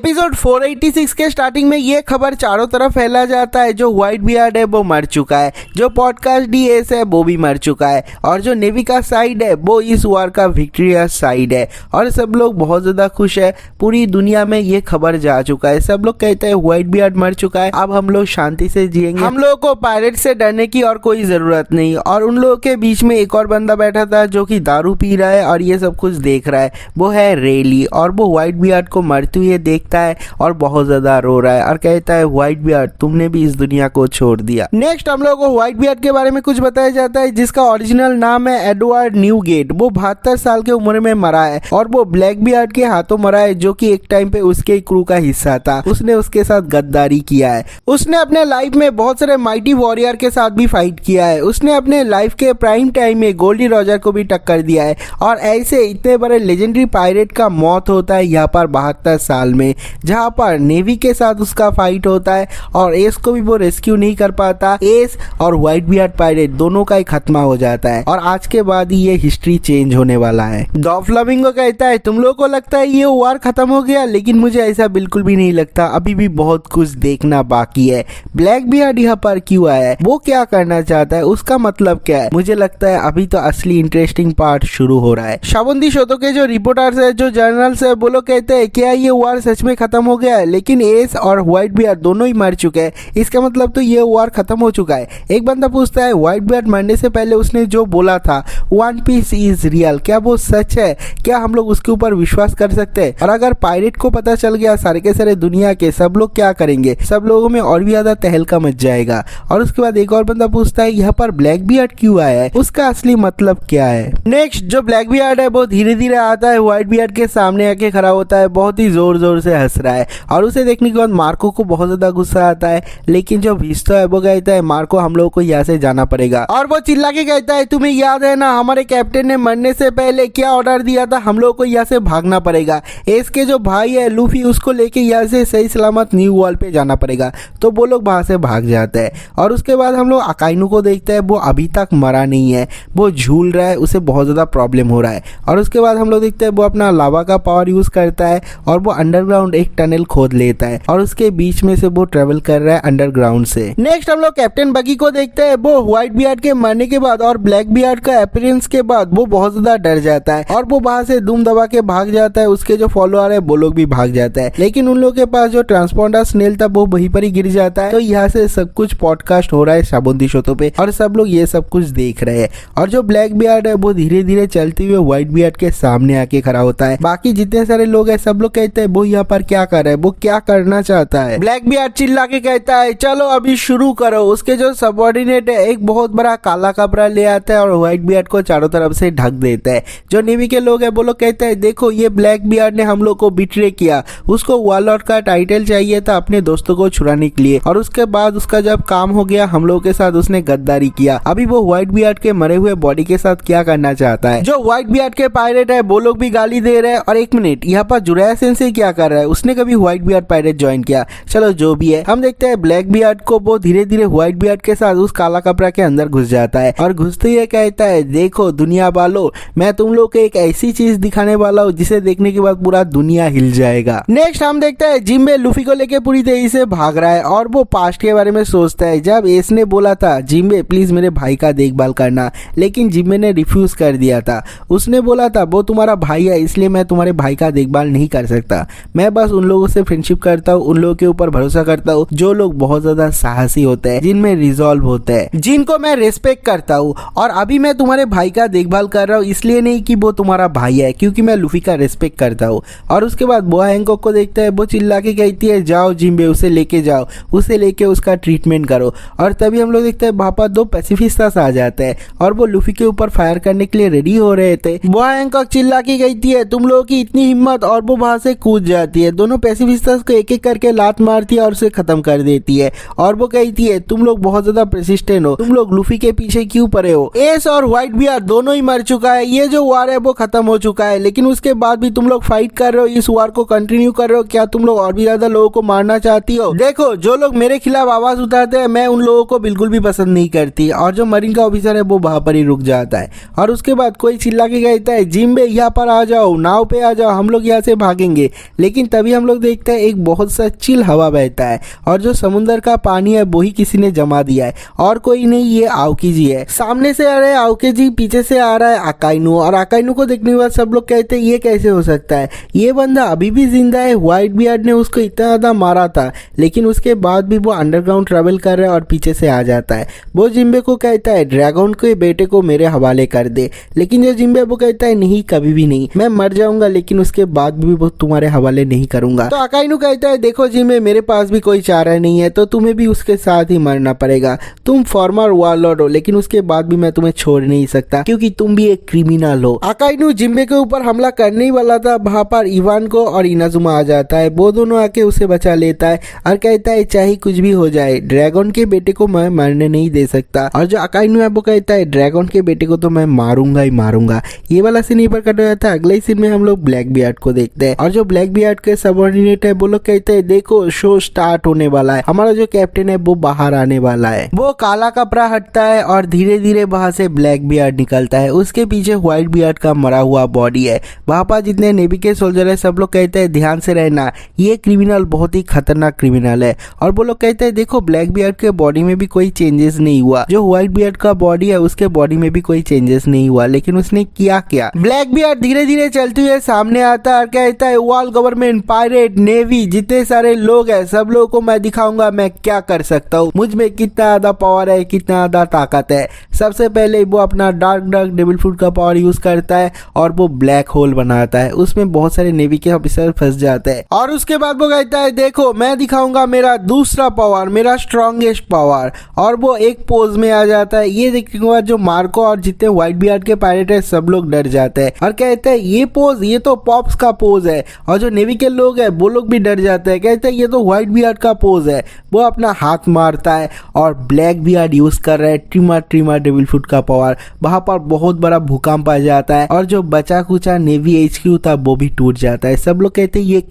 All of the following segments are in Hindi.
एपिसोड 486 के स्टार्टिंग में ये खबर चारों तरफ फैला जाता है, जो व्हाइट बियर्ड है वो मर चुका है, जो पॉडकास्ट डीएस है वो भी मर चुका है, और जो नेवी का साइड है वो इस वार का विक्टोरियस साइड है, और सब लोग बहुत ज्यादा खुश है। पूरी दुनिया में ये खबर जा चुका है, सब लोग कहते हैं व्हाइट बियर्ड मर चुका है, अब हम लोग शांति से जिएंगे, हम लोगों को पायरेट से डरने की और कोई जरूरत नहीं। और उन लोगों के बीच में एक और बंदा बैठा था जो कि दारू पी रहा है और ये सब कुछ देख रहा है, वो है रेली, और वो व्हाइट बियर्ड को मरते हुए देखता है और बहुत ज्यादा रो रहा है और कहता है व्हाइट बियर्ड तुमने भी इस दुनिया को छोड़ दिया। नेक्स्ट हम लोगों को व्हाइट बियर्ड के बारे में कुछ बताया जाता है जिसका ओरिजिनल नाम है एडवर्ड न्यूगेट। वो 72 साल की उम्र में मरा है और वो ब्लैक बियर्ड के हाथों मरा है, जो कि एक टाइम पे उसके क्रू का हिस्सा था। उसने उसके साथ गद्दारी किया है। उसने अपने लाइफ में बहुत सारे माइटी वॉरियर के साथ भी फाइट किया है। उसने अपने लाइफ के प्राइम टाइम में गोल्डी रॉजर को भी टक्कर दिया है, और ऐसे इतने बड़े लेजेंडरी पायरेट का मौत होता है यहाँ पर 72 साल में, जहाँ पर नेवी के साथ उसका फाइट होता है और एस को भी वो रेस्क्यू नहीं कर पाता। एस और व्हाइट बियर्ड पायरेट दोनों का ही खत्मा हो जाता है, और आज के बाद ही ये हिस्ट्री चेंज होने वाला है। डॉफ्लामिंगो कहता है तुम लोगों को लगता है ये वार खत्म हो गया, लेकिन मुझे ऐसा बिल्कुल भी नहीं लगता, अभी भी बहुत कुछ देखना बाकी है। ब्लैक बियर्ड यहाँ पर क्यों आया है, वो क्या करना चाहता है, उसका मतलब क्या है, मुझे लगता है अभी तो असली इंटरेस्टिंग पार्ट शुरू हो रहा है। शाबुंदी शोतो के जो रिपोर्टर्स है, जो जर्नल्स है, वो लोग कहते हैं क्या ये वार सच में खत्म हो गया है, लेकिन एस और व्हाइट बियर्ड दोनों ही मर चुके हैं, इसका मतलब तो ये वार खत्म हो चुका है। एक बंदा पूछता है व्हाइट बियर्ड मरने से पहले उसने जो बोला था वन पीस इज रियल, क्या वो सच है, क्या हम लोग उसके ऊपर विश्वास कर सकते हैं? और अगर पायरेट को पता चल गया सारे के सारे दुनिया के, सब लोग क्या करेंगे? सब लोगों में और भी ज्यादा तहलका मच जाएगा। और उसके बाद एक और बंदा पूछता है यहाँ पर ब्लैक बियर्ड क्यों आया है, उसका असली मतलब क्या है? नेक्स्ट जो ब्लैक बियर्ड है वो धीरे धीरे आता है, व्हाइट बियर्ड के सामने आके खड़ा होता है, बहुत ही जोर जोर से हंस रहा है, और उसे देखने के बाद मार्को को बहुत ज्यादा गुस्सा आता है। लेकिन जो विस्तो है वो कहता है मार्को हम लोगों को यहाँ से जाना पड़ेगा, और वो चिल्ला के कहता है तुम्हें याद है ना हमारे कैप्टन ने मरने से पहले क्या ऑर्डर दिया था, हम लोगों को यहाँ से भागना पड़ेगा। एस के जो भाई है लूफी, उसको लेके यहाँ से सही सलामत न्यू वॉल पे जाना पड़ेगा। तो वो लोग वहां से भाग जाते हैं, और उसके बाद हम लोग अकाइनू को देखते हैं, वो अभी तक मरा नहीं है, वो झूल रहा है, उसे बहुत ज्यादा प्रॉब्लम हो रहा है। और उसके बाद हम लोग देखते हैं वो अपना लावा का पावर यूज करता है और वो अंडरग्राउंड एक टनल खोद लेता है, और उसके बीच में से वो ट्रेवल कर रहा है अंडरग्राउंड से। नेक्स्ट हम लोग कैप्टन बगी को देखते हैं, वो व्हाइट बियर्ड के मरने के बाद और ब्लैक बियर्ड का अपीयरेंस के बाद वो बहुत ज्यादा डर जाता है, और वो वहां से दुम दबा के भाग जाता है। उसके जो फॉलोअर है वो लोग भी भाग जाता है, लेकिन उन लोगों के पास जो ट्रांसपोंडर स्नेल था वो वहीं पर ही गिर जाता है। तो यहाँ से सब कुछ पॉडकास्ट हो रहा है शाबुंदी शोतो पे, और सब लोग ये सब कुछ देख रहे हैं। और जो ब्लैक बियर्ड है वो धीरे धीरे चलते हुए व्हाइट बियर्ड के सामने आके खड़ा होता है। बाकी जितने सारे लोग हैं सब लोग कहते हैं वो यहाँ पर क्या कर रहा है, वो क्या करना चाहता है। ब्लैक बियर्ड चिल्ला के कहता है चलो अभी शुरू करो। उसके जो सबऑर्डिनेट है एक बहुत बड़ा काला कपड़ा ले आता है और व्हाइट बियर्ड को चारों तरफ से ढक देता है। जो नेवी के लोग हैं वो लोग कहते हैं देखो ये ब्लैक बियर्ड ने हम लोग को बिट्रे किया, उसको वॉरलॉर्ड का टाइटल चाहिए था अपने दोस्तों को छुड़ाने के लिए, और उसके बाद उसका जब काम हो गया हम लोगों के साथ उसने गद्दारी किया। अभी वो व्हाइट बियर्ड के मरे हुए बॉडी के साथ क्या करना चाहता है। जो व्हाइट बियर्ड के पायरेट है वो लोग भी गाली दे रहे हैं। और एक मिनट, यहाँ पर जुराया सेंसेई क्या कर रहा है, उसने कभी व्हाइट बियर्ड पायरेट ज्वाइन किया? चलो जो भी है, हम देखते हैं ब्लैक बियर्ड को वो धीरे धीरे व्हाइट बियर्ड के साथ उस काला कपड़ा के अंदर घुस जाता है, और घुसते ही कहता है देखो दुनिया वालों, मैं तुम लोग को एक ऐसी चीज दिखाने वाला हूँ जिसे देखने के बाद पूरा दुनिया हिल जाएगा। नेक्स्ट हम देखते हैं जिम्बे लूफी को लेके पूरी तेजी से भाग रहा है, और वो पास्ट के बारे में सोचता है। जब एस ने बोला था जिम्बे प्लीज मेरे भाई का देखभाल करना, लेकिन जिम्बे ने रिफ्यूज कर दिया था। उसने बोला था वो तुम्हारा भाई है इसलिए मैं तुम्हारे भाई का देखभाल नहीं कर सकता, मैं बस उन लोगों से फ्रेंडशिप करता हूँ, उन लोगों के ऊपर भरोसा करता हूँ जो लोग बहुत ज्यादा साहसी होते हैं, जिनमें रिजॉल्व होते हैं, जिनको मैं रिस्पेक्ट करता हूँ। और अभी मैं तुम्हारे भाई का देखभाल कर रहा हूँ इसलिए नहीं कि वो तुम्हारा भाई है, क्योंकि मैं लूफी का रिस्पेक्ट करता हूँ। और उसके बाद बोआ हैंकॉक को देखता है, वो चिल्ला के कहती है जाओ जिम्बे उसे लेके जाओ, उसे लेके उसका ट्रीटमेंट करो। और तभी हम लोग देखते हैं वहां पर दो पैसिफिस्tas आ जाते हैं और वो लूफी के ऊपर फायर करने के लिए रेडी हो रहे थे। बोआ हैंकॉक चिल्ला के कहती है तुम लोगों की इतनी हिम्मत, और वो वहां से कूद जाती है। दोनों पैसिफिस्tas को एक एक करके लात मारती है और उसे खत्म कर देती है, और वो कहती है तुम लोग बहुत ज्यादा प्रेसिस्टेंट हो, तुम लोग लूफी के पीछे क्यों पड़े हो? एस और व्हाइट बियर्ड दोनों ही मर चुका है, ये जो वार है वो खत्म हो चुका है, लेकिन उसके बाद भी तुम लोग फाइट कर रहे हो, इस वार को कंटिन्यू कर रहे हो। क्या तुम लोग और भी ज्यादा लोगों को मारना चाहती हो? देखो जो लोग मेरे खिलाफ आवाज उठाते हैं मैं उन लोगों को बिल्कुल भी पसंद नहीं करती। और जो मरीन का ऑफिसर है वो वहां पर ही रुक जाता है, और उसके बाद कोई चिल्ला के कहता है जिम्बे यहाँ पर आ जाओ, नाव पे आ जाओ, हम लोग यहाँ से भागेंगे। लेकिन तभी हम लोग देखते हैं एक बहुत सा चिल हवा बहता है और जो समुद्र का पानी है वो ही किसी ने जमा दिया है और कोई नहीं, ये आओकी जी है। सामने से आ रहे हैं आओकी जी, पीछे से आ रहा है अकाइनू और अकाइनू को देखने के बाद सब लोग कहते हैं ये कैसे हो सकता है, ये बंदा अभी भी जिंदा है। व्हाइट बियर्ड ने उसको इतना ज्यादा मारा था लेकिन उसके बाद भी वो अंडरग्राउंड ट्रेवल कर रहा है और पीछे से आ जाता है। वो जिम्बे को कहता है ड्रैगन के बेटे को मेरे हवाले कर दे, लेकिन जो जिम्बे वो कहता है नहीं, कभी भी नहीं, मैं मर जाऊंगा लेकिन उसके बाद भी वो तुम्हारे हवाले नहीं करूंगा। तो अकाइनू कहता है देखो जिम्बे, मेरे पास भी कोई चारा नहीं है तो तुम्हें भी उसके साथ ही मरना पड़ेगा। तुम फॉर्मर वॉरलॉर्ड हो लेकिन उसके बाद भी मैं तुम्हें छोड़ नहीं सकता क्योंकि तुम भी एक क्रिमिनल हो। अकाइनू जिम्बे के ऊपर हमला करने ही वाला था, वहां पर इवान को और इनाजुमा आ जाता है। वो दोनों आके उसे बचा लेता है और कहता है चाहे कुछ भी हो जाए ड्रैगन के बेटे को मैं मरने नहीं दे सकता। और जो अकाइनू है वो कहता है ड्रैगन के बेटे को तो मैं मारूंगा ही मारूंगा। ये वाला सीन यहीं पर कट हो जाता है। अगले सीन में हम लोग ब्लैक बियर्ड को देखते हैं और जो ब्लैक बियर्ड के सबऑर्डिनेट है वो लोग कहते हैं देखो शो स्टार्ट होने वाला है, हमारा जो कैप्टन है वो बाहर आने वाला है। वो काला कपड़ा हटता है और धीरे धीरे वहां से ब्लैक बियर्ड निकलता है। उसके पीछे व्हाइट बियर्ड का मरा हुआ बॉडी है। वहां पर जितने नेवी के सोल्जर है सब लोग कहते हैं ध्यान से रहना, ये क्रिमिनल बहुत ही खतरनाक क्रिमिनल है। और वो लोग कहते हैं देखो ब्लैक बियर्ड के बॉडी में भी कोई चेंजेस नहीं हुआ, जो व्हाइट बियर्ड का बॉडी है उसके बॉडी में भी कोई चेंजेस नहीं हुआ, लेकिन उसने किया क्या। ब्लैक बियर्ड धीरे धीरे चलते हुए सामने आता है और कहता है वर्ल्ड गवर्नमेंट, पायरेट, नेवी, जितने सारे लोग हैं सब लोगों को मैं दिखाऊंगा मैं क्या कर सकता हूँ, मुझ में कितना ज्यादा पावर है, कितना ज्यादा ताकत है। सबसे पहले वो अपना डार्क डेविल फ्रूट का पावर यूज करता है और वो ब्लैक होल बनाता है, उसमें बहुत सारे नेवी के ऑफिसर फंस जाते हैं। और उसके बाद वो कहता है देखो मैं दिखाऊंगा मेरा दूसरा पावर, मेरा स्ट्रॉन्गेस्ट पावर, और वो एक पोज में आ जाता है। ये देखने के बाद जो मार्को और जितने व्हाइट बियर्ड के पायरेट है सब लोग डर जाते हैं और कहते हैं ये पोज, ये तो पॉप्स का पोज है। और जो नेवी के लोग है वो लोग भी डर जाते हैं, कहते हैं ये तो व्हाइट बियर्ड का पोज है। वो अपना हाथ मारता है और ब्लैक बियर्ड यूज कर रहा है ट्रिमा डेविल फ्रूट का पावर। वहां पर बहुत बड़ा भूकंप आ जाता है और जो बचा कुचा नेवी HQ था वो भी टूट जाता है। सब लोग कहते हैं ये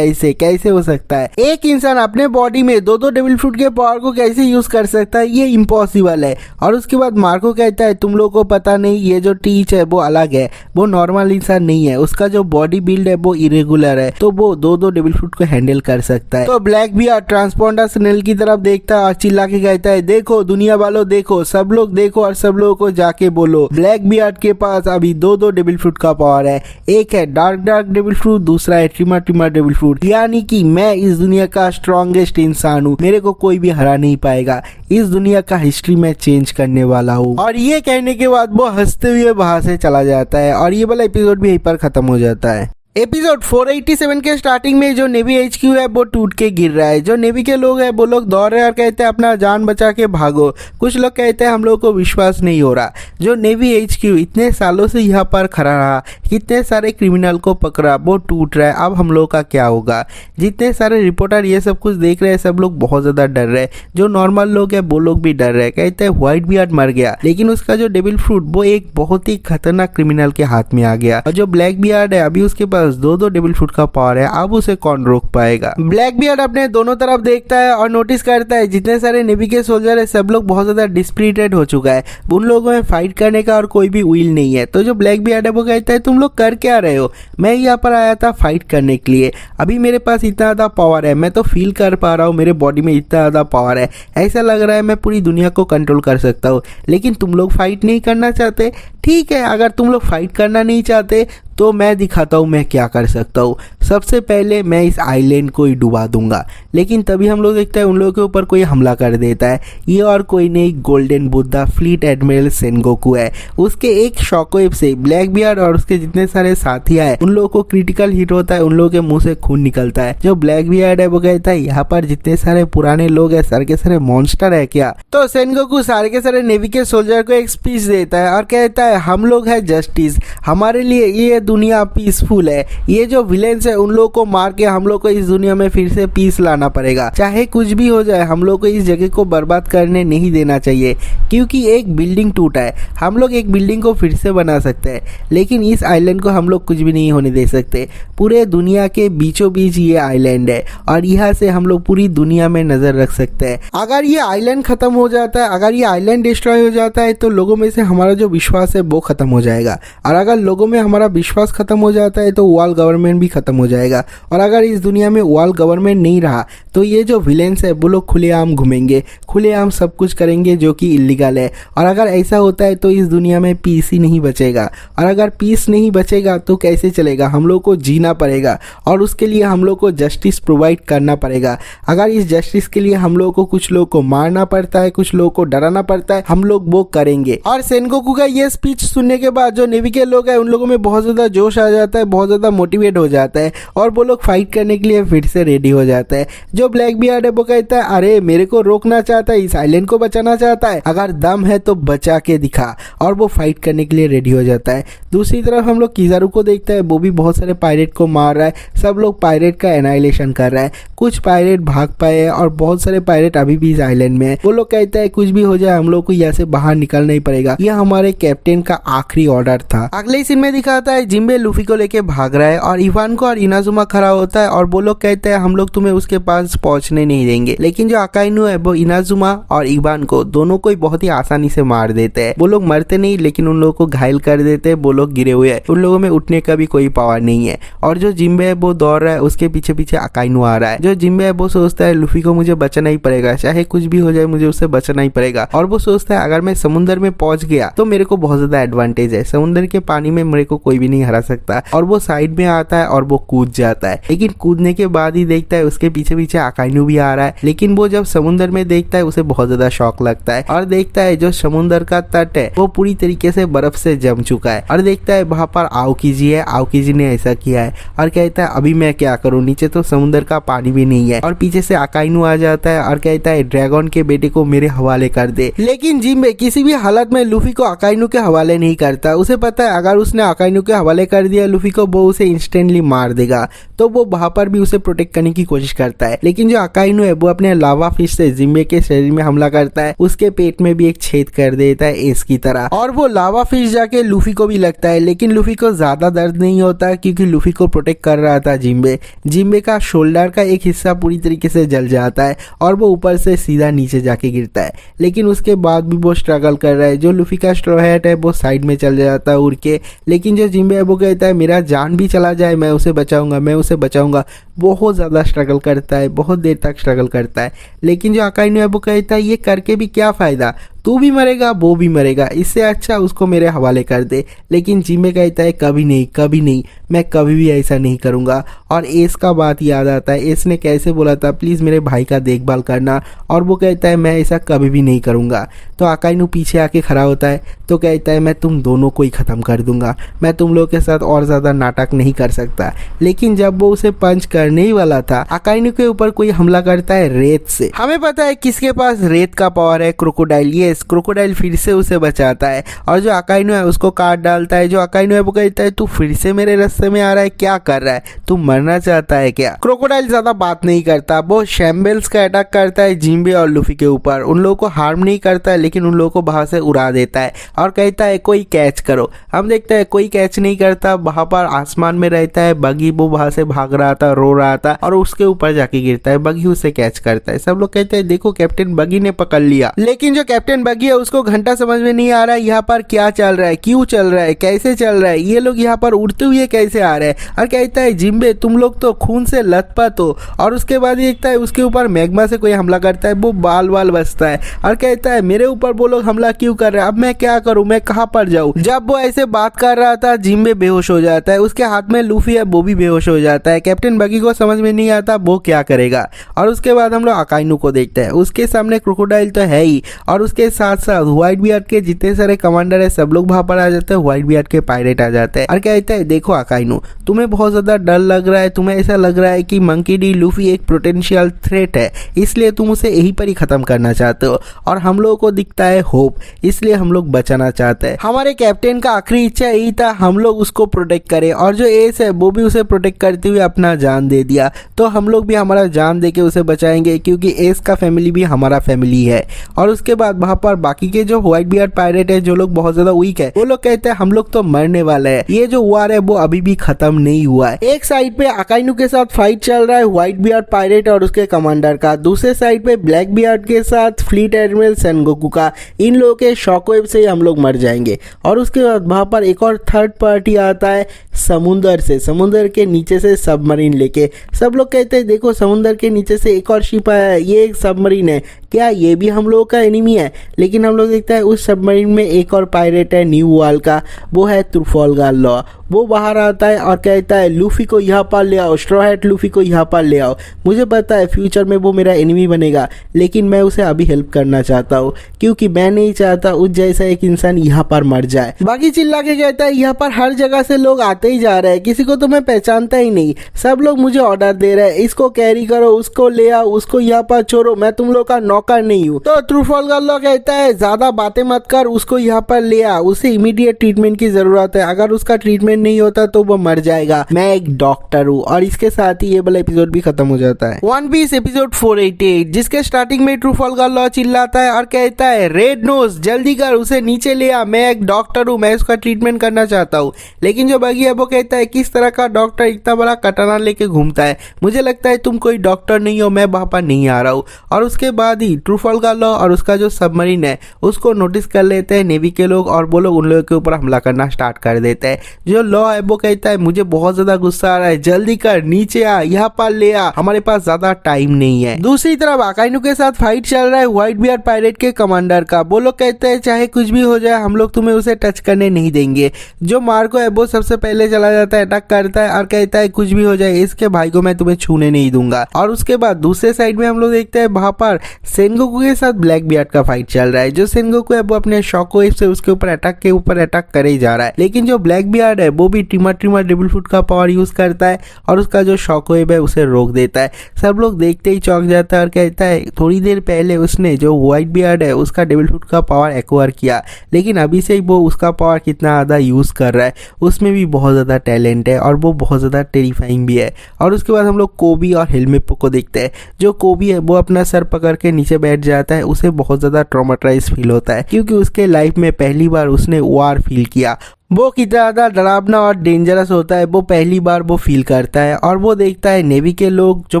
कैसे हो सकता है, एक इंसान अपने बॉडी में दो डेविल फ्रूट के पावर को कैसे यूज कर सकता है, ये इम्पॉसिबल है। और उसके बाद मार्को कहता है तुम लोगों को पता नहीं, ये जो टीच है वो अलग है, वो नॉर्मल इंसान नहीं है, उसका जो बॉडी बिल्ड है वो इरेगुलर है, तो वो दो डेविल फ्रूट को हैंडल कर सकता है। तो ब्लैक बियर्ड ट्रांसपोंडर स्नेल की तरफ देखता है और चिल्ला के कहता है देखो दुनिया वालों देखो, सब लोग देखो और सब लोगों को जाके बोलो ब्लैक बियर्ड के पास अभी दो डेविल फ्रूट का पावर है, एक है डार्क डेविल फ्रूट, दूसरा है ट्रिमा डेविल फ्रूट, यानी कि मैं इस दुनिया का स्ट्रॉन्गेस्ट इंसान हूँ, मेरे को कोई भी हरा नहीं पाएगा, इस दुनिया का हिस्ट्री में चेंज करने वाला हूँ। और ये कहने के बाद वो हंसते हुए वहां से चला जाता है और ये वाला एपिसोड भी यहीं पर खत्म हो जाता है। एपिसोड 487 के स्टार्टिंग में जो नेवी HQ है वो टूट के गिर रहा है। जो नेवी के लोग हैं वो लोग दौड़ रहे हैं और कहते हैं अपना जान बचा के भागो। कुछ लोग कहते हैं हम लोग को विश्वास नहीं हो रहा, जो नेवी HQ इतने सालों से यहाँ पर खड़ा रहा, कितने सारे क्रिमिनल को पकड़ा, वो टूट रहा है, अब हम लोग का क्या होगा। जितने सारे रिपोर्टर ये सब कुछ देख रहे हैं सब लोग बहुत ज्यादा डर रहे हैं, जो नॉर्मल लोग हैं वो लोग भी डर रहे हैं। कहते हैं व्हाइट बियर्ड मर गया लेकिन उसका जो डेविल फ्रूट वो एक बहुत ही खतरनाक क्रिमिनल के हाथ में आ गया, और जो ब्लैक बियर्ड है अभी उसके पास दो डेविल फ्रूट का पावर है, अब उसे कौन रोक पाएगा। ब्लैक बियर्ड अपने दोनों तरफ देखता है और नोटिस करता है जितने सारे नेवी के सोल्जर है सब लोग बहुत ज्यादा डिस्प्रिटेड हो चुका है, उन लोगों में फाइट करने का और कोई भी विल नहीं है। तो जो ब्लैक बियर्ड है वो कहता है तुम लोग कर क्या रहे हो, मैं यहाँ पर आया था फाइट करने के लिए, अभी मेरे पास इतना ज्यादा पावर है, मैं तो फील कर पा रहा हूँ मेरे बॉडी में इतना ज्यादा पावर है, ऐसा लग रहा है मैं पूरी दुनिया को कंट्रोल कर सकता हूँ, लेकिन तुम लोग फाइट नहीं करना चाहते। ठीक है, अगर तुम लोग फाइट करना नहीं चाहते तो मैं दिखाता हूँ मैं क्या कर सकता हूँ। सबसे पहले मैं इस आइलैंड को ही डुबा दूंगा, लेकिन तभी हम लोग देखते हैं उन लोगों के ऊपर कोई हमला कर देता है। ये और कोई नहीं golden Buddha fleet admiral Sengoku है। उसके एक शॉकवेव से ब्लैक बियर्ड और उसके जितने सारे साथी आए उन लोगों को क्रिटिकल हिट होता है, उन लोगों के मुंह से खून निकलता है। जो ब्लैक बियर्ड है वो कहता है यहाँ पर जितने सारे पुराने लोग हैं सारे के सारे मॉन्स्टर है क्या। तो सेनगोकू सारे के सारे नेवी के सोल्जर को एक स्पीच देता है और कहता है हम लोग है जस्टिस, हमारे लिए ये दुनिया पीसफुल है, ये जो विलेंस है उन लोगों को मार के हम लोग को इस दुनिया में फिर से पीस लाना पड़ेगा, चाहे कुछ भी हो जाए हम लोग को इस जगह को बर्बाद करने नहीं देना चाहिए, क्योंकि एक बिल्डिंग टूटा है, हम लोग एक बिल्डिंग को फिर से बना सकते हैं, लेकिन इस आइलैंड को हम लोग कुछ भी नहीं होने दे सकते। पूरे दुनिया के बीचों बीच ये आइलैंड है और यहाँ से हम लोग पूरी दुनिया में नजर रख सकते हैं। अगर ये आइलैंड खत्म हो जाता है, अगर ये आइलैंड डिस्ट्रॉय हो जाता है तो लोगों में से हमारा जो विश्वास है वो खत्म हो जाएगा। और अगर लोगों में हमारा विश्वास खत्म हो जाता है तो वर्ल्ड गवर्नमेंट भी खत्म हो जाएगा। और अगर इस दुनिया में वर्ल्ड गवर्नमेंट नहीं रहा तो ये जो विलेंस है वो लोग खुलेआम घूमेंगे, खुलेआम सब कुछ करेंगे जो कि इलीगल है। और अगर ऐसा होता है तो इस दुनिया में पीस ही नहीं बचेगा। और अगर पीस नहीं बचेगा तो कैसे चलेगा? हम लोग को जीना पड़ेगा और उसके लिए हम लोग को जस्टिस प्रोवाइड करना पड़ेगा। अगर इस जस्टिस के लिए हम लोग को कुछ लोग को मारना पड़ता है, कुछ लोग को डराना पड़ता है, हम लोग वो करेंगे। और सेनगोकू का ये स्पीच सुनने के बाद जो नेवी के लोग हैं उन लोगों में बहुत ज्यादा जोश आ जाता है, बहुत ज्यादा मोटिवेट हो जाता है और वो लोग फाइट करने के लिए फिर से रेडी हो जाता है। जो ब्लैक बियर्ड है वो कहता है अरे मेरे को रोकना चाहता है, इस आइलैंड को बचाना चाहता है, अगर दम है तो बचा के दिखा। और वो फाइट करने के लिए रेडी हो जाता है। दूसरी तरफ हम लोग किजारू को देखते हैं, वो भी बहुत सारे पायरेट को मार रहा है। सब लोग पायरेट का एनाइलेशन कर रहा है। कुछ पायरेट भाग पाए और बहुत सारे पायरेट अभी भी इस आइलैंड में है। वो लोग कहते हैं कुछ भी हो जाए हम लोग को यहाँ से बाहर निकलना ही पड़ेगा, यह हमारे कैप्टन का आखिरी ऑर्डर था। अगले सीन में दिखाता है जिम्बे लूफी को लेके भाग रहा है और इवानको और इनाजुमा खड़ा होता है और वो लोग कहते हैं हम लोग तुम्हें उसके पास पहुंचने नहीं देंगे। लेकिन जो अकाइनु है वो इनाजुमा और इवानको दोनों को बहुत ही आसानी से मार देते हैं। वो लोग मरते नहीं लेकिन उन लोगों को घायल कर देते हैं। वो लोग गिरे हुए हैं, उन लोगों में उठने का भी कोई पावर नहीं है। और जो जिम्बे है वो दौड़ रहा है, उसके पीछे पीछे अकाइनु आ रहा है। जो जिम्बे है वो सोचता है लूफी को मुझे बचना ही पड़ेगा, चाहे कुछ भी हो जाए मुझे उससे बचना ही पड़ेगा। और वो सोचता है अगर मैं समुद्र में पहुंच गया तो मेरे को बहुत ज्यादा एडवांटेज है, समुद्र के पानी में मेरे को कोई भी नहीं हरा सकता। और वो साइड में आता है और वो कूद जाता है। लेकिन कूदने के बाद ही देखता है उसके पीछे पीछे अकाइनु भी आ रहा है। लेकिन वो जब समुद्र में देखता है उसे बहुत ज्यादा शौक लगता है और देखता है जो समुद्र का तट है वो पूरी तरीके से बर्फ से जम चुका है। और देखता है वहां पर आओकीजी है, आओकीजी ने ऐसा किया है और कहता है अभी मैं क्या करूं, नीचे तो समुद्र का पानी भी नहीं है। और पीछे से अकाइनु आ जाता है और कहता है ड्रैगन के बेटे को मेरे हवाले कर दे। लेकिन जिम्बे किसी भी हालत में लूफी को अकाइनु के हवाले नहीं करता। उसे पता है अगर उसने अकाइनु के हवाले कर दिया लूफी को वो उसे इंस्टेंटली मार देगा। तो वो वहां पर भी उसे प्रोटेक्ट करने की कोशिश करता है। लेकिन जो अकाइनु है वो अपने लावा फिश से जिम्बे के शरीर में हमला करता है, उसके पेट में भी एक छेद कर देता है एस की तरह। और वो लावा फिश जाके लूफी को भी लगता है। लेकिन लूफी को ज्यादा दर्द नहीं होता क्योंकि लूफी को प्रोटेक्ट कर रहा था जिम्बे। जिम्बे का शोल्डर का एक हिस्सा पूरी तरीके से जल जाता है और वो ऊपर से सीधा नीचे जाके गिरता है। लेकिन उसके बाद भी वो स्ट्रगल कर रहा है। जो लूफी का स्ट्रॉ हैट है वो साइड में चल जाता है उड़ के। लेकिन जो जिम्बे है वो कहता है मेरा जान भी चला जाए मैं उसे बचाऊंगा, मैं उसे बचाऊंगा। बहुत ज्यादा स्ट्रगल करता है, बहुत देर तक स्ट्रगल करता है। लेकिन जो अकाइनु है वो कहता है ये करके भी क्या फायदा, तू भी मरेगा वो भी मरेगा, इससे अच्छा उसको मेरे हवाले कर दे। लेकिन जिम्बे कहता है कभी नहीं, कभी नहीं, मैं कभी भी ऐसा नहीं करूंगा। और एस का बात याद आता है, एस ने कैसे बोला था प्लीज मेरे भाई का देखभाल करना, और वो कहता है मैं ऐसा कभी भी नहीं करूंगा। तो अकाइनु पीछे आके खड़ा होता है तो कहता है मैं तुम दोनों को ही खत्म कर दूंगा, मैं तुम लोग के साथ और ज्यादा नाटक नहीं कर सकता। लेकिन जब वो उसे पंच करने ही वाला था अकाइनु के ऊपर कोई हमला करता है रेत से। हमें पता है किसके पास रेत का पावर है, क्रोकोडाइल। ये क्रोकोडाइल फिर से उसे बचाता है और जो अकाइनु है उसको काट डालता है। जो अकाइनु है वो कहता है तू फिर से मेरे रास्ते में आ रहा है, क्या कर रहा है, तू मरना चाहता है क्या? क्रोकोडाइल ज्यादा बात नहीं करता, वो शैम्बल्स का अटैक करता है जिम्बे और लूफी के ऊपर। उन लोगों को हार्म नहीं करता है लेकिन उन लोगों को वहां से उड़ा देता है और कहता है कोई कैच करो। हम देखते हैं कोई कैच नहीं करता, वहां पर आसमान में रहता है बगी, वो वहां से भाग रहा था, रो रहा था और उसके ऊपर जाके गिरता है। बगी उसे कैच करता है। सब लोग कहते हैं देखो कैप्टन बगी ने पकड़ लिया। लेकिन जो कैप्टन बगी है उसको घंटा समझ में नहीं आ रहा है यहाँ पर क्या चल रहा है, क्यों चल रहा है, कैसे चल रहा है, ये लोग यहाँ पर उड़ते हुए कैसे आ रहे हैं। और कहता है जिम्बे तुम लोग तो खून से लथपथ हो। और उसके बाद देखता है उसके ऊपर मैग्मा से कोई हमला करता है, वो बाल बाल बचता है और कहता है मेरे ऊपर वो लोग हमला क्यों कर रहे हैं, अब मैं क्या करूं, मैं कहां पर जाऊं। जब वो ऐसे बात कर रहा था जिम्बे बेहोश हो जाता है, उसके हाथ में लूफी है वो भी बेहोश हो जाता है। कैप्टन बगी को समझ में नहीं आता वो क्या करेगा। और उसके बाद हम लोग अकाइनु को देखते हैं, उसके सामने क्रोकोडाइल तो है ही और उसके साथ साथ व्हाइट बियर्ड के जितने सारे कमांडर है सब लोग वहां पर आ जाते हैं। व्हाइट बियर्ड के पायरेट आ जाते हैं और कहते हैं देखो अकाइनु तुम्हें बहुत ज्यादा डर लग रहा है, तुम्हें ऐसा लग रहा है कि मंकी डी लूफी एक पोटेंशियल थ्रेट है, इसलिए तुम उसे यहीं पर ही खत्म करना चाहते हो। और हम लोगों को दिखता है होप, इसलिए हम लोग बचाना चाहते हैं। हमारे कैप्टन का आखिरी इच्छा यही था हम लोग उसको प्रोटेक्ट करें और जो एस है वो भी उसे प्रोटेक्ट करते हुए अपना जान दे दिया। तो हम लोग भी हमारा जान दे के उसे बचाएंगे क्योंकि एस का फैमिली भी हमारा फैमिली है। और उसके बाद वहां वहाँ पर बाकी के जो व्हाइट बियर्ड पायरेट है, जो लोग बहुत ज्यादा वीक है, वो लोग कहते हैं हम लोग तो मरने वाले हैं, ये जो वार है वो अभी भी खत्म नहीं हुआ है। एक साइड पे अकाइनु के साथ फाइट चल रहा है व्हाइट बियर्ड पायरेट और उसके कमांडर का, दूसरे साइड पे ब्लैक बियर्ड के साथ फ्लीट एडमिरल सेनगोकू का। इन लोगों के शॉकवेव से हम लोग मर जाएंगे। और उसके बाद वहां पर एक और थर्ड पार्टी आता है समुंदर से, समुंदर के नीचे से सबमरीन लेके। सब लोग कहते हैं देखो समुंदर के नीचे से एक और शिप आया है, ये एक सबमरीन है, क्या ये भी हम लोगों का एनिमी है? लेकिन हम लोग देखते हैं उस सबमरीन में एक और पायरेट है न्यू वर्ल्ड का, वो है ट्रफालगर लॉ। वो बाहर आता है और कहता है लूफी को यहाँ पर ले आओ, स्ट्रॉ हैट लूफी को यहाँ पर ले आओ। मुझे पता है फ्यूचर में वो मेरा एनिमी बनेगा, लेकिन मैं उसे अभी हेल्प करना चाहता हूँ, क्योंकि मैं नहीं चाहता उस जैसा एक इंसान यहाँ पर मर जाए। बाकी चिल्ला के कहता है यहाँ पर हर जगह से लोग आते ही जा रहे हैं, किसी को तो मैं पहचानता ही नहीं, सब लोग मुझे ऑर्डर दे रहे हैं, इसको कैरी करो, उसको ले आओ, उसको यहाँ पर छोड़ो, मैं तुम लोग का नौकर नहीं हूँ। तो ट्रफालगर लॉ कहता है ज्यादा बातें मत कर, उसको यहाँ पर ले आ, उसे इमीडिएट ट्रीटमेंट की जरूरत है, अगर उसका ट्रीटमेंट नहीं होता तो वो मर जाएगा, मैं एक डॉक्टर हूँ। और इसके साथ ही ये वाला एपिसोड भी खत्म हो जाता है। वन पीस एपिसोड 488, जिसके स्टार्टिंग में ट्रफालगर लॉ चिल्लाता है और कहता है रेड नोज जल्दी कर, उसे नीचे ले आ, मैं एक डॉक्टर हूँ, मैं उसका ट्रीटमेंट करना चाहता हूँ। लेकिन जो बगी है वो कहता है किस तरह का डॉक्टर इतना बड़ा कटाना लेके घूमता है, मुझे लगता है तुम कोई डॉक्टर नहीं हो, मैं वहां पर नहीं आ रहा हूँ। और उसके बाद ही ट्रफालगर लॉ और उसका जो सबमरीन है उसको नोटिस कर लेते हैं नेवी के लोग, और वो लोग उन लोगों के ऊपर हमला करना स्टार्ट कर देते हैं। जो लॉ है वो कहता है मुझे बहुत ज्यादा गुस्सा आ रहा है, जल्दी कर, नीचे आ, यहाँ पर ले आ, हमारे पास ज्यादा टाइम नहीं है। दूसरी तरफ अकाइनु के साथ फाइट चल रहा है व्हाइट बियर्ड पायरेट के कमांडर का। वो लोग कहते हैं चाहे कुछ भी हो जाए हम लोग तुम्हें उसे टच करने नहीं देंगे। जो मार्को है वो सबसे पहले चला जाता है, अटैक करता है और कहता है कुछ भी हो जाए इसके भाई को मैं तुम्हें छूने नहीं दूंगा। और उसके बाद दूसरे साइड में हम लोग देखते हैं वहां पर सेनगोकू के साथ ब्लैक बियर्ड का फाइट चल रहा है। जो सेनगोकू है वो अपने शॉकवेव से उसके ऊपर अटैक करे ही जा रहा है, लेकिन जो ब्लैक बियर्ड है वो भी ट्रिमर डेविल फुट का पावर यूज करता है और उसका जो शॉकवेव है उसे रोक देता है। सब लोग देखते ही चौंक जाता है और कहता है थोड़ी देर पहले उसने जो व्हाइट बियर्ड है उसका डेविल फुट का पावर एक्वायर किया, लेकिन अभी से ही वो उसका पावर कितना ज़्यादा यूज कर रहा है, उसमें भी बहुत ज़्यादा टैलेंट है और वो बहुत ज़्यादा टेरिफाइंग भी है। और उसके बाद हम लोग कोबी और हेलमेपो को देखते हैं। जो कोबी है वो अपना सर पकड़ के नीचे बैठ जाता है, उसे बहुत ज़्यादा ट्रॉमेटाइज फील होता है, क्योंकि उसके लाइफ में पहली बार उसने वार फील किया। वो कितना ज़्यादा डरावना और डेंजरस होता है वो पहली बार वो फील करता है। और वो देखता है नेवी के लोग जो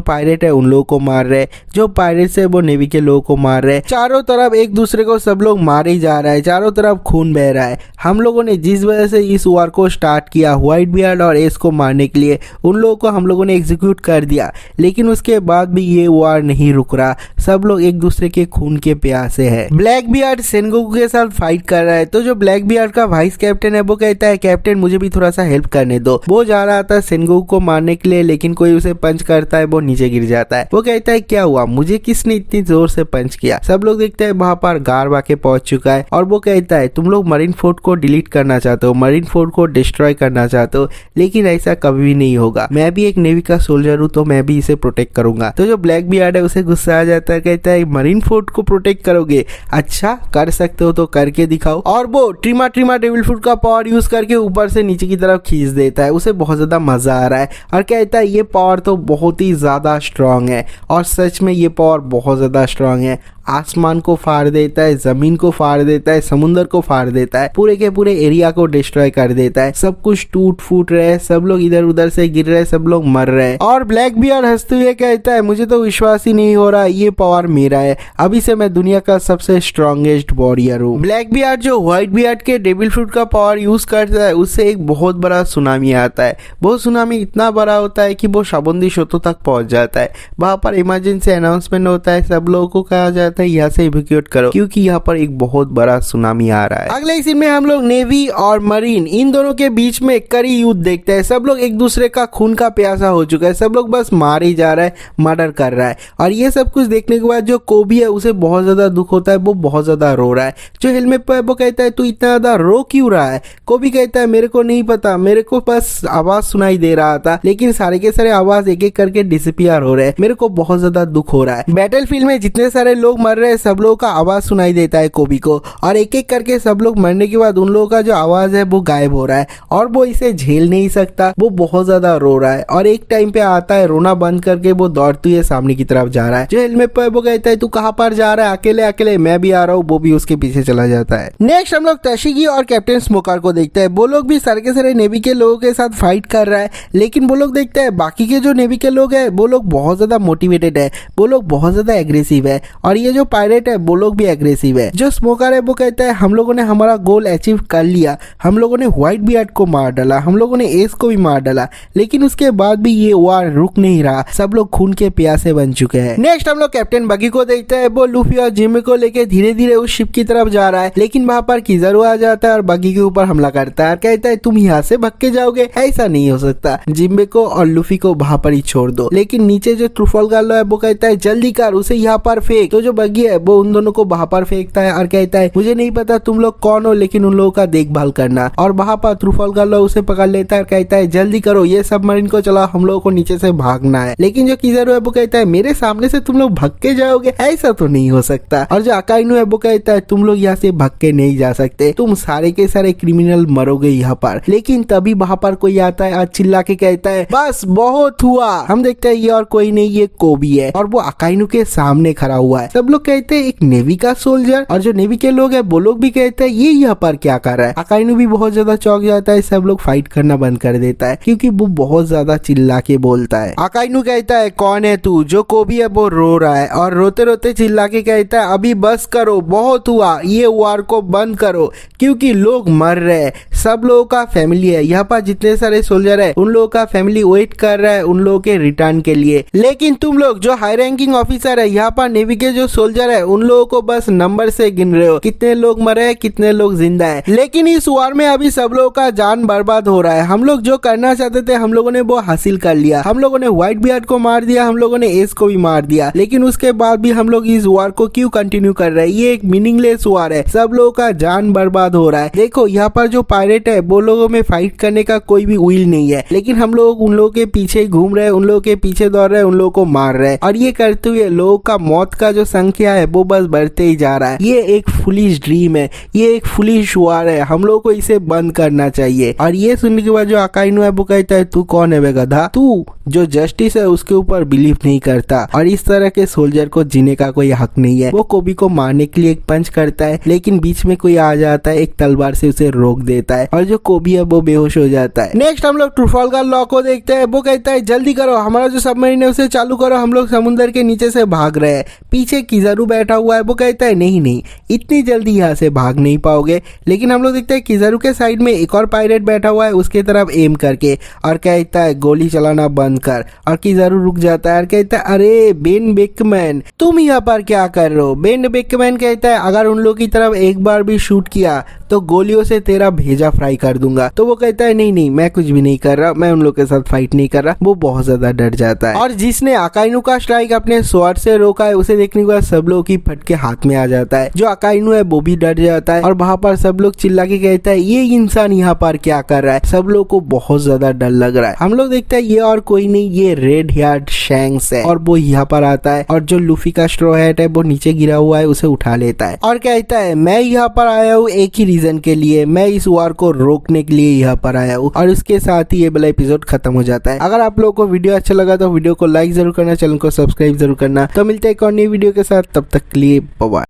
पायरेट है उन लोगों को मार रहे हैं, जो पायरेट्स है वो नेवी के लोगों को मार रहे हैं, चारों तरफ एक दूसरे को सब लोग मारे ही जा रहा है, चारों तरफ खून बह रहा है। हम लोगों ने जिस वजह से इस वार को स्टार्ट किया व्हाइट बियर्ड और एस को मारने के लिए, उन लोगों को हम लोगों ने एग्जीक्यूट कर दिया, लेकिन उसके बाद भी ये वार नहीं रुक रहा, सब लोग एक दूसरे के खून के प्यासे हैं। ब्लैक बियर्ड सेनगोकू के साथ फाइट कर रहा है, तो जो ब्लैक बियर्ड का वाइस कैप्टन है वो कहता है कैप्टन मुझे भी थोड़ा सा हेल्प करने दो। वो जा रहा था सेनगोकू को मारने के लिए, लेकिन कोई उसे पंच करता है, वो नीचे गिर जाता है। वो कहता है क्या हुआ, मुझे किसने इतनी जोर से पंच किया? सब लोग देखते हैं वहां पर गार्ड आके पहुंच चुका है और वो कहता है तुम लोग मरीन फोर्ट को डिलीट करना चाहते हो, मरीन फोर्ट को डिस्ट्रॉय करना चाहते हो, लेकिन ऐसा कभी भी नहीं होगा, मैं भी एक नेवी का सोल्जर हूँ तो मैं भी इसे प्रोटेक्ट करूंगा। तो जो ब्लैक बियर्ड है उसे गुस्सा आ जाता है, कहता है मरीन फोर्ट को प्रोटेक्ट करोगे, अच्छा कर सकते हो तो करके दिखाओ। और वो ट्रिमा डेविल फुट का पावर यूज करके ऊपर से नीचे की तरफ खींच देता है। उसे बहुत ज्यादा मजा आ रहा है और कहता है ये पावर तो बहुत ही ज्यादा स्ट्रांग है, और सच में ये पावर बहुत ज्यादा स्ट्रांग है। आसमान को फाड़ देता है, जमीन को फाड़ देता है, समुद्र को फाड़ देता है, पूरे के पूरे एरिया को डिस्ट्रॉय कर देता है। सब कुछ टूट फूट रहे हैं, सब लोग इधर उधर से गिर रहे हैं, सब लोग मर रहे हैं। और ब्लैक बियर्ड हंसते हुए कहता है मुझे तो विश्वास ही नहीं हो रहा, ये पावर मेरा है, अभी से मैं दुनिया का सबसे स्ट्रॉन्गेस्ट वॉरियर हूँ। ब्लैक बियर्ड जो व्हाइट बियर्ड के डेविल फ्रूट का पावर यूज करता है, उससे एक बहुत बड़ा सुनामी आता है। वो सुनामी इतना बड़ा होता है कि वो शाबुंदी शोतो तक पहुंच जाता है। वहां पर इमरजेंसी अनाउंसमेंट होता है, सब लोगों को कहा जाता है यहाँ से इवैक्यूएट करो, क्योंकि यहाँ पर एक बहुत बड़ा सुनामी आ रहा है। अगले सीन में हम लोग नेवी और मरीन इन दोनों के बीच में कड़ी युद्ध देखते हैं। सब लोग एक दूसरे का खून का प्यासा हो चुका है, सब लोग बस मार ही जा रहा है, मर्डर कर रहा है। और ये सब कुछ देखने के बाद जो कोबी है उसे बहुत ज्यादा दुख होता है, वो बहुत ज्यादा रो रहा है। जो हेलमेट पर वो कहता है तू इतना ज्यादा रो क्यों रहा है? कोबी कहता है मेरे को नहीं पता, मेरे को बस आवाज सुनाई दे रहा था, लेकिन सारे के सारे आवाज एक एक करके डिसअपियर हो रहे हैं, मेरे को बहुत ज्यादा दुख हो रहा है। बैटलफील्ड में जितने सारे लोग मर रहे हैं सब लोगों का आवाज सुनाई देता है कोबी को, और एक एक करके सब लोग मरने के बाद उन लोगों का जो आवाज है वो गायब हो रहा है और वो इसे झेल नहीं सकता। वो बहुत ज्यादा रो रहा है और एक टाइम पे आता है, रोना बंद करके वो दौड़ते हुए सामने की तरफ जा रहा है। जो हेलमेट पे वो कहता है तू कहां पर जा रहा है, अकेले अकेले, मैं भी आ रहा हूँ। वो भी उसके पीछे चला जाता है। नेक्स्ट हम लोग तशिगी और कैप्टन स्मोकर को देखते हैं। वो लोग भी सारे के सारे नेवी के लोगों के साथ फाइट कर रहा है, लेकिन वो लोग देखते हैं बाकी के जो नेवी के लोग हैं वो लोग बहुत ज्यादा मोटिवेटेड है, वो लोग बहुत ज्यादा एग्रेसिव है, और ये जो पायरेट है वो लोग भी एग्रेसिव है। जो स्मोकर है वो कहता है हम लोगों ने हमारा गोल अचीव कर लिया, हम लोगों ने व्हाइट बियर्ड को मार डाला, हम लोगों ने एस को भी मार डाला, लेकिन उसके बाद भी ये वार रुक नहीं रहा, सब लोग खून के प्यासे बन चुके हैं। नेक्स्ट हम लोग कैप्टन बगी को देखते हैं। वो लूफी और जिम्मी को लेके धीरे धीरे उस शिप की तरफ जा रहा है, लेकिन वहां पर किज़ारू आ जाता है और बगी के ऊपर हमला करता है, कहता है तुम यहाँ से भाग के जाओगे, ऐसा नहीं हो सकता, जिम्बे को और लूफी को वहां पर ही छोड़ दो। लेकिन नीचे जो ट्रूफालगर है वो कहता है जल्दी कर, उसे यहाँ पर फेंक। तो जो बगी है वो उन दोनों को वहां पर फेंकता है और कहता है मुझे नहीं पता तुम लोग कौन हो, लेकिन उन लोगों का देखभाल करना। और वहां पर ट्रूफालगर उसे पकड़ लेता है और कहता है जल्दी करो, ये सबमरीन को चलाओ, हम लोगों को नीचे से भागना है। लेकिन जो किज़ारू है वो कहता है मेरे सामने से तुम लोग भाग के जाओगे, ऐसा तो नहीं हो सकता। और जो अकाइनु है वो कहता है तुम लोग यहाँ से भाग के नहीं जा सकते, तुम सारे के सारे क्रिमिनल मरोगे यहाँ पर। लेकिन तभी वहां पर कोई आता है और चिल्ला के कहता है बस बहुत हुआ। हम देखते हैं ये और कोई नहीं, ये कोबी है और वो अकाइनु के सामने खड़ा हुआ है। सब लोग कहते हैं एक नेवी का सोल्जर, और जो नेवी के लोग है वो लोग भी कहते हैं ये यहाँ पर क्या कर रहा है। अकाइनु भी बहुत ज्यादा चौंक जाता है, सब लोग फाइट करना बंद कर देता है क्योंकि वो बहुत ज्यादा चिल्ला के बोलता है। अकाइनु कहता है कौन है तू? जो कोबी है वो रो रहा है और रोते रोते चिल्ला के कहता है अभी बस करो, बहुत हुआ, ये वार को बंद करो क्योंकि लोग मर रहे हैं, सब लोगों का फैमिली है यहाँ पर, जितने सारे सोल्जर है उन लोगों का फैमिली वेट कर रहा है उन लोगों के रिटर्न के लिए। लेकिन तुम लोग जो हाई रैंकिंग ऑफिसर है यहाँ पर, नेवी के जो सोल्जर है उन लोगों को बस नंबर से गिन रहे हो, कितने लोग मरे हैं, कितने लोग जिंदा है। लेकिन इस वार में अभी सब लोगों का जान बर्बाद हो रहा है, हम लोग जो करना चाहते थे हम लोगों ने वो हासिल कर लिया, हम लोगों ने व्हाइट बियर्ड को मार दिया, हम लोगों ने एस को भी मार दिया, लेकिन उसके बाद भी हम लोग इस वार को क्यों कंटिन्यू कर रहे हैं? ये एक मीनिंगलेस वार है, सब लोगों का जान बर्बाद हो रहा है। देखो यहाँ पर जो पायरेट है वो लोगों में फाइट करने का कोई भी विल नहीं है, लेकिन हम लोग उन लोगों के पीछे घूम रहे हैं, उन लोगों के पीछे दौड़ रहे हैं, उन लोगों को मार रहे हैं, और ये करते हुए लोगों का मौत का जो संख्या है वो बस बढ़ते ही जा रहा है। ये एक फुलिश ड्रीम है, ये एक फुलिश वार है, हम लोगों को इसे बंद करना चाहिए। और ये सुनने के बाद जो अकाइनु है वो कहता है तू कौन है बे गधा, तू जो जस्टिस है उसके ऊपर बिलीव नहीं करता और इस तरह के सोल्जर को जीने का कोई हक नहीं है। वो कोबी को मारने के लिए एक पंच करता है, लेकिन बीच में कोई आ जाता है, एक तलवार से उसे रोक देता है और जो कोबी है वो बेहोश हो जाता है। नेक्स्ट हम लोग ट्रूफालगर लॉ को देखते हैं। वो कहता है जल्दी करो, हमारा जो सबमरीन है उसे चालू करो, हम लोग समुद्र के नीचे से भाग रहे हैं। पीछे किज़ारू बैठा हुआ है, वो कहता है नहीं नहीं, इतनी जल्दी यहाँ से भाग नहीं पाओगे। लेकिन हम लोग देखते हैं किज़ारू के साइड में एक और पायरेट बैठा हुआ है उसके तरफ एम करके, और कहता है गोली चलाना बंद कर। और किज़ारू रुक जाता है और कहता है अरे बेन बेकमैन तुम यहाँ पर क्या कर रहे हो? बेन बेकमैन कहता है अगर उन लोग की तरफ एक बार भी शूट किया तो गोलियों से तेरा भेजा फ्राई कर दूंगा। तो वो कहता है नहीं नहीं, मैं कुछ भी नहीं कर रहा, मैं उन लोग के साथ फाइट नहीं कर रहा। वो बहुत ज्यादा डर जाता है, और जिसने अकाइनु का स्ट्राइक अपने स्वॉर्ड से रोका है उसे देखने के बाद सब लोग की फटके हाथ में आ जाता है। जो अकाइनु है वो भी डर जाता है और वहां पर सब लोग चिल्ला के कहता है ये इंसान यहाँ पर क्या कर रहा है? सब लोग को बहुत ज्यादा डर लग रहा है। हम लोग देखते हैं ये और कोई नहीं, ये रेड हेयर्ड शैंक्स है, और वो यहाँ पर आता है और जो लूफी का स्ट्रॉ हैट है वो नीचे गिरा हुआ है उसे उठा लेता है और कहता है मैं यहाँ पर आया हूँ एक ही रीजन के लिए, मैं इस वार को रोकने के लिए यहाँ पर आया हूँ। और उसके साथ ही ये वाला एपिसोड खत्म हो जाता है। अगर आप लोगों को वीडियो अच्छा लगा तो वीडियो को लाइक जरूर करना, चैनल को सब्सक्राइब जरूर करना। तो मिलते हैं एक और नई वीडियो के साथ, तब तक के लिए बाय बाय।